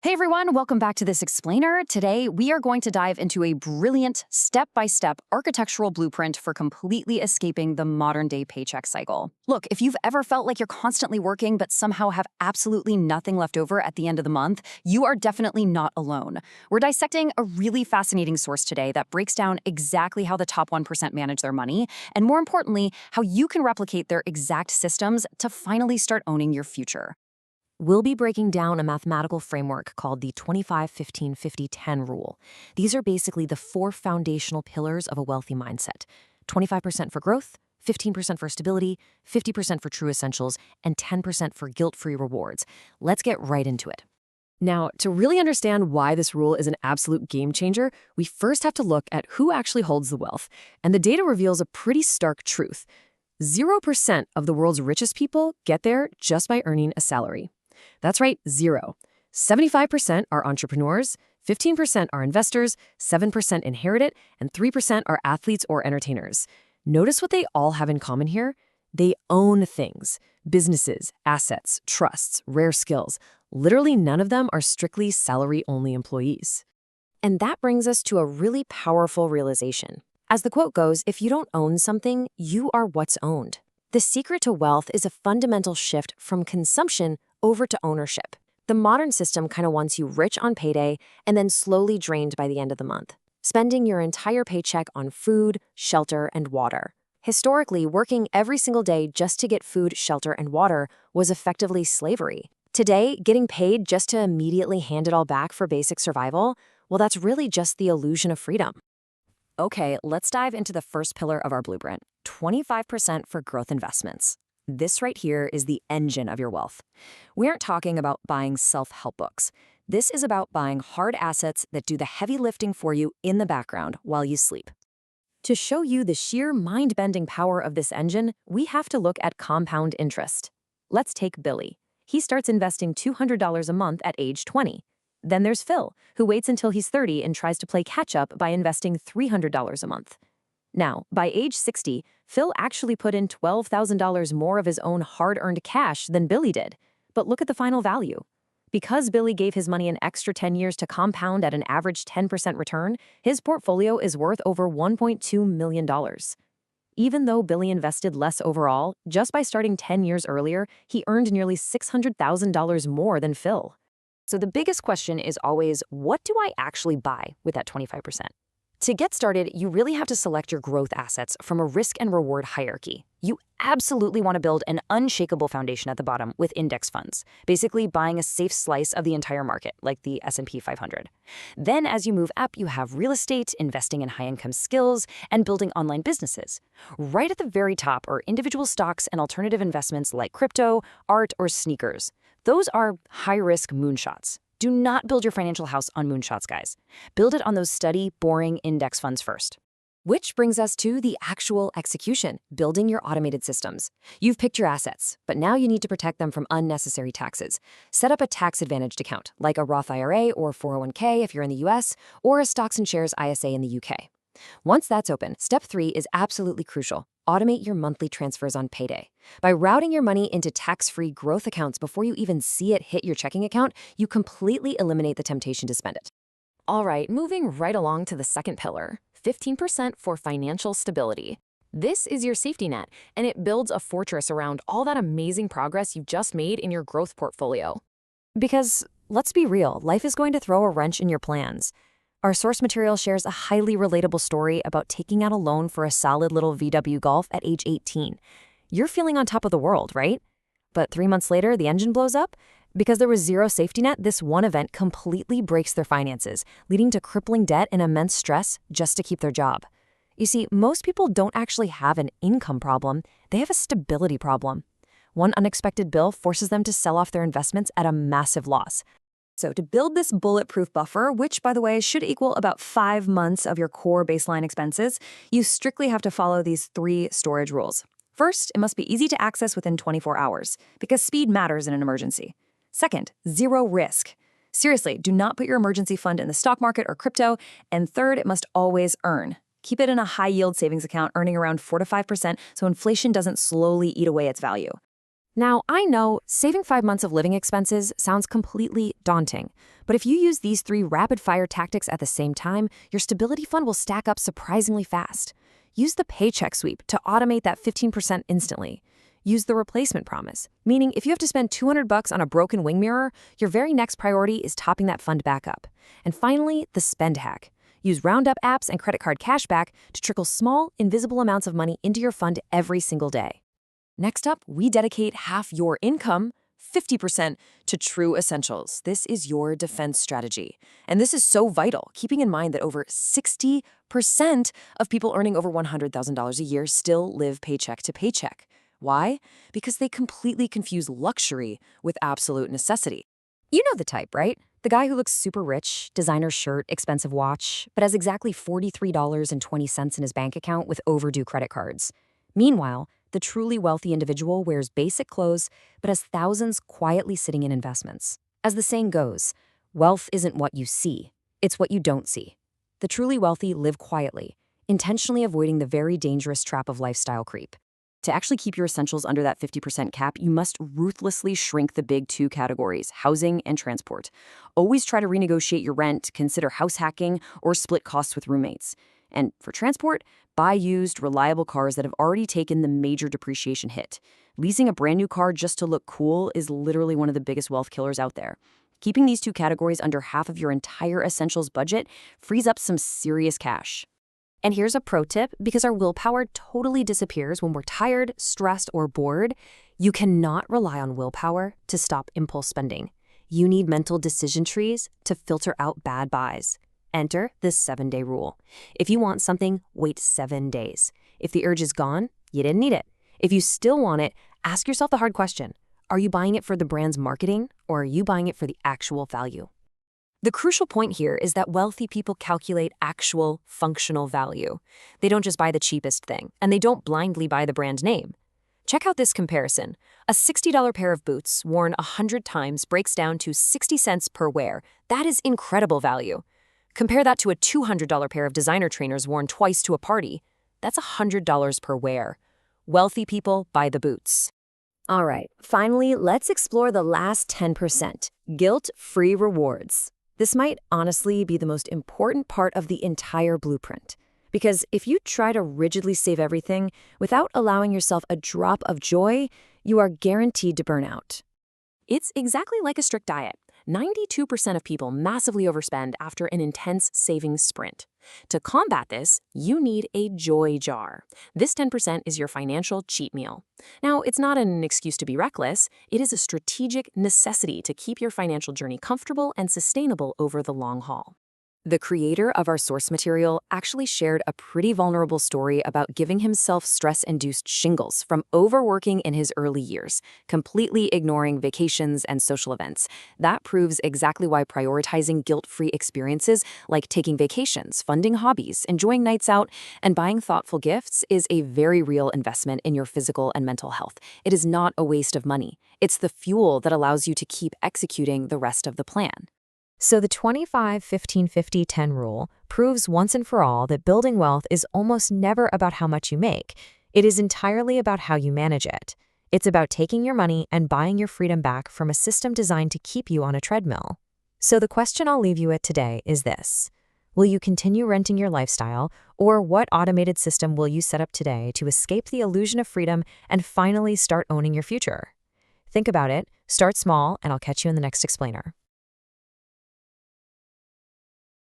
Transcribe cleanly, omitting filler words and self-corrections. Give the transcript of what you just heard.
Hey everyone, welcome back to this explainer. Today, we are going to dive into a brilliant step-by-step architectural blueprint for completely escaping the modern-day paycheck cycle. Look, if you've ever felt like you're constantly working but somehow have absolutely nothing left over at the end of the month, you are definitely not alone. We're dissecting a really fascinating source today that breaks down exactly how the top 1% manage their money, and more importantly, how you can replicate their exact systems to finally start owning your future. We'll be breaking down a mathematical framework called the 25-15-50-10 rule. These are basically the four foundational pillars of a wealthy mindset. 25% for growth, 15% for stability, 50% for true essentials, and 10% for guilt-free rewards. Let's get right into it. Now, to really understand why this rule is an absolute game changer, we first have to look at who actually holds the wealth. And the data reveals a pretty stark truth. 0% of the world's richest people get there just by earning a salary. That's right, zero. 75% are entrepreneurs, 15% are investors, 7% inherit it, and 3% are athletes or entertainers. Notice what they all have in common here? They own things, businesses, assets, trusts, rare skills. Literally none of them are strictly salary-only employees. And that brings us to a really powerful realization. As the quote goes, if you don't own something, you are what's owned. The secret to wealth is a fundamental shift from consumption over to ownership. The modern system kind of wants you rich on payday and then slowly drained by the end of the month, spending your entire paycheck on food, shelter, and water. Historically, working every single day just to get food, shelter, and water was effectively slavery. Today, getting paid just to immediately hand it all back for basic survival, well, that's really just the illusion of freedom. Okay, let's dive into the first pillar of our blueprint, 25% for growth investments. This right here is the engine of your wealth. We aren't talking about buying self-help books. This is about buying hard assets that do the heavy lifting for you in the background while you sleep. To show you the sheer mind-bending power of this engine, we have to look at compound interest. Let's take Billy. He starts investing $200 a month at age 20. Then there's Phil, who waits until he's 30 and tries to play catch-up by investing $300 a month. Now, by age 60, Phil actually put in $12,000 more of his own hard-earned cash than Billy did. But look at the final value. Because Billy gave his money an extra 10 years to compound at an average 10% return, his portfolio is worth over $1.2 million. Even though Billy invested less overall, just by starting 10 years earlier, he earned nearly $600,000 more than Phil. So the biggest question is always, what do I actually buy with that 25%? To get started, you really have to select your growth assets from a risk and reward hierarchy. You absolutely want to build an unshakable foundation at the bottom with index funds, basically buying a safe slice of the entire market, like the S&P 500. Then as you move up, you have real estate, investing in high-income skills, and building online businesses. Right at the very top are individual stocks and alternative investments like crypto, art, or sneakers. Those are high-risk moonshots. Do not build your financial house on moonshots, guys. Build it on those steady, boring index funds first. Which brings us to the actual execution, building your automated systems. You've picked your assets, but now you need to protect them from unnecessary taxes. Set up a tax-advantaged account, like a Roth IRA or 401k if you're in the US, or a stocks and shares ISA in the UK. Once that's open, step 3 is absolutely crucial. Automate your monthly transfers on payday. By routing your money into tax-free growth accounts before you even see it hit your checking account, you completely eliminate the temptation to spend it. All right, moving right along to the second pillar, 15% for financial stability. This is your safety net, and it builds a fortress around all that amazing progress you've just made in your growth portfolio. Because, let's be real, life is going to throw a wrench in your plans. Our source material shares a highly relatable story about taking out a loan for a solid little VW Golf at age 18. You're feeling on top of the world, right? But 3 months later, the engine blows up? Because there was zero safety net, this one event completely breaks their finances, leading to crippling debt and immense stress just to keep their job. You see, most people don't actually have an income problem, they have a stability problem. One unexpected bill forces them to sell off their investments at a massive loss. So to build this bulletproof buffer, which, by the way, should equal about 5 months of your core baseline expenses, you strictly have to follow these 3 storage rules. First, it must be easy to access within 24 hours, because speed matters in an emergency. Second, zero risk. Seriously, do not put your emergency fund in the stock market or crypto. And third, it must always earn. Keep it in a high-yield savings account earning around 4 to 5% so inflation doesn't slowly eat away its value. Now, I know saving 5 months of living expenses sounds completely daunting, but if you use these 3 rapid-fire tactics at the same time, your stability fund will stack up surprisingly fast. Use the paycheck sweep to automate that 15% instantly. Use the replacement promise, meaning if you have to spend $200 on a broken wing mirror, your very next priority is topping that fund back up. And finally, the spend hack. Use Roundup apps and credit card cashback to trickle small, invisible amounts of money into your fund every single day. Next up, we dedicate half your income, 50%, to true essentials. This is your defense strategy. And this is so vital, keeping in mind that over 60% of people earning over $100,000 a year still live paycheck to paycheck. Why? Because they completely confuse luxury with absolute necessity. You know the type, right? The guy who looks super rich, designer shirt, expensive watch, but has exactly $43.20 in his bank account with overdue credit cards. Meanwhile, the truly wealthy individual wears basic clothes but has thousands quietly sitting in investments. As the saying goes, wealth isn't what you see, it's what you don't see. The truly wealthy live quietly, intentionally avoiding the very dangerous trap of lifestyle creep. To actually keep your essentials under that 50% cap, you must ruthlessly shrink the big 2 categories, housing and transport. Always try to renegotiate your rent, consider house hacking, or split costs with roommates. And for transport, buy used, reliable cars that have already taken the major depreciation hit. Leasing a brand new car just to look cool is literally one of the biggest wealth killers out there. Keeping these 2 categories under half of your entire essentials budget frees up some serious cash. And here's a pro tip, because our willpower totally disappears when we're tired, stressed, or bored. You cannot rely on willpower to stop impulse spending. You need mental decision trees to filter out bad buys. Enter the 7-day rule. If you want something, wait 7 days. If the urge is gone, you didn't need it. If you still want it, ask yourself the hard question. Are you buying it for the brand's marketing, or are you buying it for the actual value? The crucial point here is that wealthy people calculate actual functional value. They don't just buy the cheapest thing, and they don't blindly buy the brand name. Check out this comparison. A $60 pair of boots worn 100 times breaks down to 60 cents per wear. That is incredible value. Compare that to a $200 pair of designer trainers worn twice to a party. That's $100 per wear. Wealthy people buy the boots. All right, finally, let's explore the last 10%, guilt-free rewards. This might honestly be the most important part of the entire blueprint. Because if you try to rigidly save everything without allowing yourself a drop of joy, you are guaranteed to burn out. It's exactly like a strict diet. 92% of people massively overspend after an intense savings sprint. To combat this, you need a joy jar. This 10% is your financial cheat meal. Now, it's not an excuse to be reckless. It is a strategic necessity to keep your financial journey comfortable and sustainable over the long haul. The creator of our source material actually shared a pretty vulnerable story about giving himself stress-induced shingles from overworking in his early years, completely ignoring vacations and social events. That proves exactly why prioritizing guilt-free experiences like taking vacations, funding hobbies, enjoying nights out, and buying thoughtful gifts is a very real investment in your physical and mental health. It is not a waste of money. It's the fuel that allows you to keep executing the rest of the plan. So the 25-15-50-10 rule proves once and for all that building wealth is almost never about how much you make. It is entirely about how you manage it. It's about taking your money and buying your freedom back from a system designed to keep you on a treadmill. So the question I'll leave you with today is this. Will you continue renting your lifestyle, or what automated system will you set up today to escape the illusion of freedom and finally start owning your future? Think about it, start small, and I'll catch you in the next explainer.